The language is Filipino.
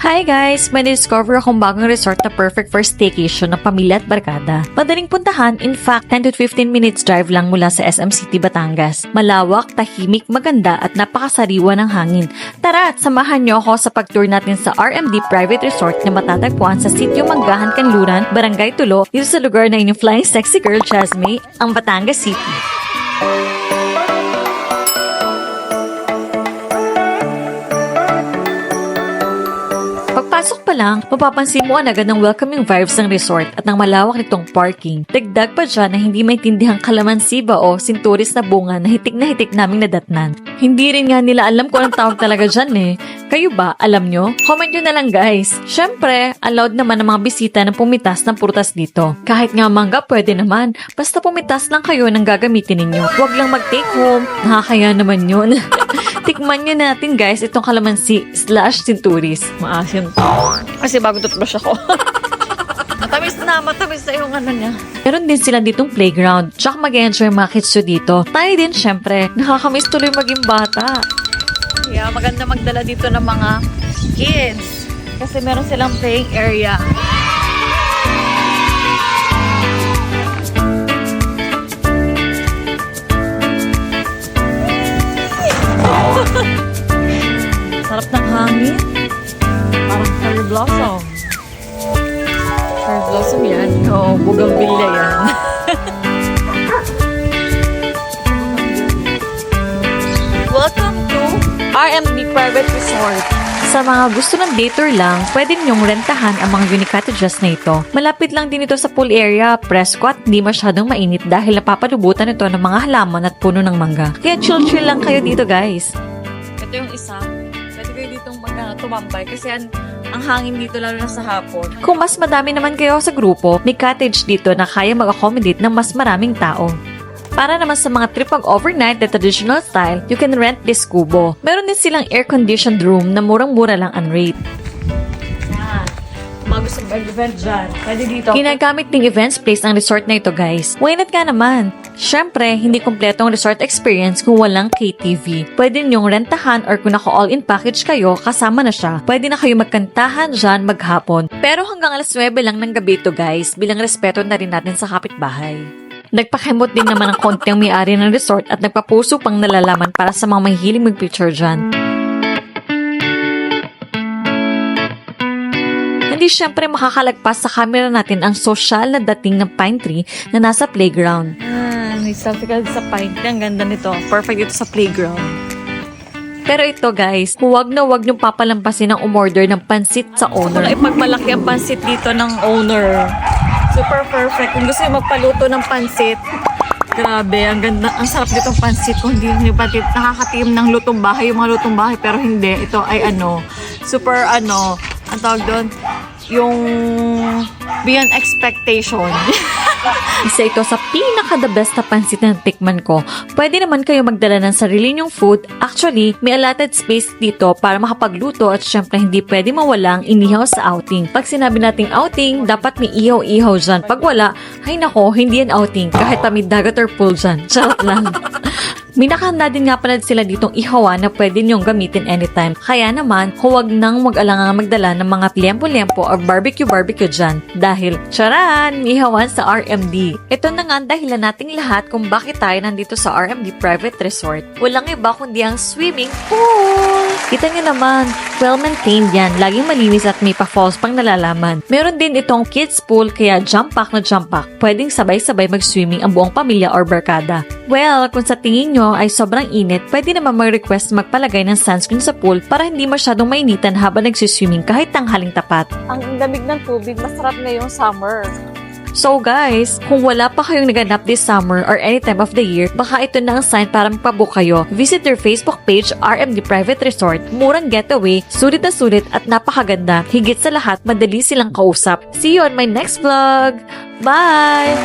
Hi guys! May discover akong bagong resort na perfect for staycation ng pamilya at barkada. Madaling puntahan, in fact, 10 to 15 minutes drive lang mula sa SM City, Batangas. Malawak, tahimik, maganda at napakasariwa ng hangin. Tara at samahan niyo ako sa pag-tour natin sa RMD Private Resort na matatagpuan sa Sitio Manggahan, Kanluran, Barangay Tulo, dito sa lugar na inyong flying sexy girl, Jasmine, ang Batangas City. Pagpasok pa lang, mapapansin mo agad ng welcoming vibes ng resort at ng malawak nitong parking. Dagdag pa dyan na hindi maintindihang kalamansi ba o sinturis na bunga na hitik naming nadatnan. Hindi rin nga nila alam kung anong tawag talaga dyan eh. Kayo ba? Alam nyo? Comment nyo na lang guys. Syempre, allowed naman ang mga bisita na pumitas ng prutas dito. Kahit nga mangga, pwede naman. Basta pumitas lang kayo ng gagamitin ninyo. Huwag lang mag-take home. Nakakaya naman yun. Tikman nyo natin guys itong kalamansi / sinturis. Maasim to. Kasi bago toothbrush ako. Matamis na yung ano niya. Meron din sila ditong playground. Tsaka mag-enjoy mga kids dito. Tayo din syempre. Nakakamiss tuloy maging bata. Kaya maganda magdala dito ng mga kids. Kasi meron silang playing area. Sarap ng hangin. Parang cherry blossom. Cherry blossom yan. Oo, bougainvillea yan. Welcome to RMD Private Resort. Sa mga gusto ng day tour lang, pwede ninyong rentahan ang mga unique cottages na ito. Malapit lang din ito sa pool area, presko at hindi masyadong mainit dahil napapalubutan ito ng mga halaman at puno ng mangga. Kaya chill lang kayo dito guys. Ito yung isa. Pwede kayo ditong tumambay kasi ang hangin dito lalo na sa hapon. Kung mas madami naman kayo sa grupo, may cottage dito na kaya mag-accommodate ng mas maraming tao. Para naman sa mga trip pag-overnight na traditional style, you can rent this kubo. Meron din silang air-conditioned room na murang-mura lang ang rate. Yan. Mga gusto mag-event dyan. Pwede dito. Ginagamit ng events place ang resort na ito guys. Why not ka naman? Siyempre, hindi kompletong resort experience kung walang KTV. Pwede ninyong rentahan or kung naka-all-in package kayo, kasama na siya. Pwede na kayo magkantahan dyan maghapon. Pero hanggang alas 9 lang ng gabi ito guys, bilang respeto na rin natin sa kapitbahay. Nagpakimot din naman ng konti ang may-ari ng resort at nagpapuso pang nalalaman para sa mga mahihiling mag-picture dyan. Hindi syempre makakalagpas sa camera natin ang social na dating ng pine tree na nasa playground. May selfie ka sa pine tree. Ang ganda nito. Perfect ito sa playground. Pero ito guys, huwag na huwag niyong papalampasin ang umorder ng pansit sa owner. Wala ipagmalaki ang pansit dito ng owner. Super perfect. Kung gusto nyo magpaluto ng pansit, grabe, ang ganda, ang sarap ditong pansit. Kung hindi nyo pati nakakatim ng lutong bahay, yung mga lutong bahay, pero hindi. Ito ay super ang tawag doon, yung beyond expectation. Isa ito sa pinaka-the best na pansit na tikman ko. Pwede naman kayo magdala ng sarili nyong food. Actually, may allotted space dito para makapagluto at syempre hindi pwede mawala ang inihaw sa outing. Pag sinabi nating outing, dapat may ihaw-ihaw dyan. Pag wala, ay nako, hindi yan outing. Kahit pa may dagat or pool dyan. Charot lang. May nakahanda din nga pala sila ditong ihawan na pwede nyong gamitin anytime. Kaya naman, huwag nang mag-alangang magdala ng mga liempo-liempo or barbecue dyan. Dahil, charan! Ihawan sa RMD. Ito na nga ang dahilan nating lahat kung bakit tayo nandito sa RMD Private Resort. Walang iba kundi ang swimming pool! Kita nyo naman, well-maintained yan. Laging malinis at may pa-falls pang nalalaman. Meron din itong kids pool kaya jump pack na jump pack. Pwedeng sabay-sabay mag-swimming ang buong pamilya or barkada. Well, kung sa tingin nyo ay sobrang init, pwede naman mag-request magpalagay ng sunscreen sa pool para hindi masyadong mainitan habang nagsiswimming kahit tanghaling tapat. Ang lamig ng tubig, masarap na yung summer. So guys, kung wala pa kayong naganap this summer or any time of the year, baka ito na ang sign para magpabook kayo. Visit their Facebook page, RMD Private Resort. Murang getaway, sulit na sulit at napakaganda. Higit sa lahat, madali silang kausap. See you on my next vlog! Bye!